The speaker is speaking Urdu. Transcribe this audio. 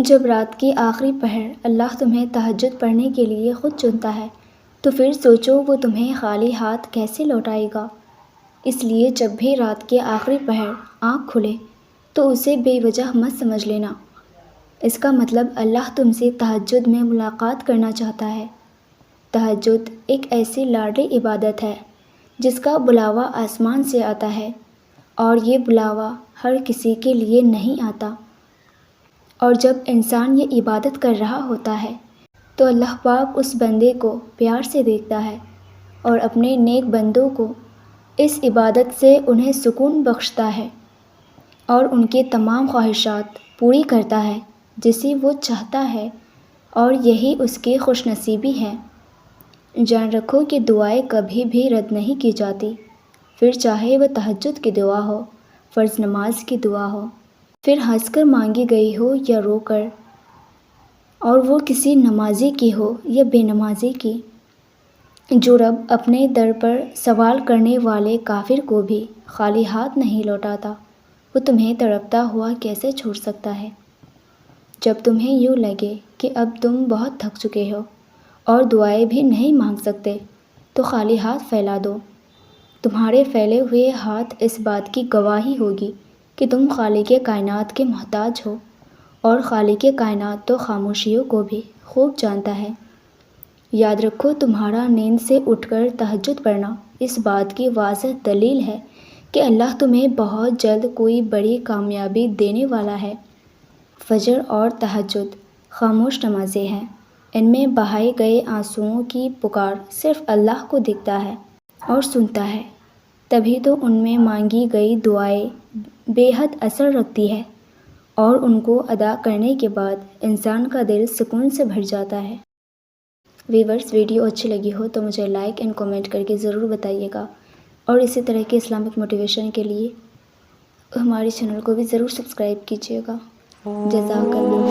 جب رات کے آخری پہر اللہ تمہیں تہجد پڑھنے کے لیے خود چنتا ہے تو پھر سوچو وہ تمہیں خالی ہاتھ کیسے لوٹائے گا۔ اس لیے جب بھی رات کے آخری پہر آنکھ کھلے تو اسے بے وجہ مت سمجھ لینا۔ اس کا مطلب اللہ تم سے تہجد میں ملاقات کرنا چاہتا ہے۔ تہجد ایک ایسی لاڈلی عبادت ہے جس کا بلاوا آسمان سے آتا ہے، اور یہ بلاوا ہر کسی کے لیے نہیں آتا۔ اور جب انسان یہ عبادت کر رہا ہوتا ہے تو اللہ پاک اس بندے کو پیار سے دیکھتا ہے اور اپنے نیک بندوں کو اس عبادت سے انہیں سکون بخشتا ہے اور ان کے تمام خواہشات پوری کرتا ہے جسے وہ چاہتا ہے، اور یہی اس کی خوش نصیبی ہے۔ جان رکھو کہ دعائیں کبھی بھی رد نہیں کی جاتی، پھر چاہے وہ تہجد کی دعا ہو، فرض نماز کی دعا ہو، پھر ہنس کر مانگی گئی ہو یا رو کر، اور وہ کسی نمازی کی ہو یا بے نمازی کی۔ جو رب اپنے در پر سوال کرنے والے کافر کو بھی خالی ہاتھ نہیں لوٹاتا، وہ تمہیں تڑپتا ہوا کیسے چھوڑ سکتا ہے؟ جب تمہیں یوں لگے کہ اب تم بہت تھک چکے ہو اور دعائیں بھی نہیں مانگ سکتے تو خالی ہاتھ پھیلا دو۔ تمہارے پھیلے ہوئے ہاتھ اس بات کی گواہی ہوگی کہ تم خالق کائنات کے محتاج ہو، اور خالق کائنات تو خاموشیوں کو بھی خوب جانتا ہے۔ یاد رکھو تمہارا نیند سے اٹھ کر تہجد پڑھنا اس بات کی واضح دلیل ہے کہ اللہ تمہیں بہت جلد کوئی بڑی کامیابی دینے والا ہے۔ فجر اور تہجد خاموش نمازیں ہیں، ان میں بہائے گئے آنسوؤں کی پکار صرف اللہ کو دکھتا ہے اور سنتا ہے، تبھی تو ان میں مانگی گئی دعائیں بے حد اثر رکھتی ہے، اور ان کو ادا کرنے کے بعد انسان کا دل سکون سے بھر جاتا ہے۔ ویورز، ویڈیو اچھی لگی ہو تو مجھے لائک اینڈ کمنٹ کر کے ضرور بتائیے گا، اور اسی طرح کے اسلامک موٹیویشن کے لیے ہمارے چینل کو بھی ضرور سبسکرائب کیجیے گا۔ جزاک اللہ۔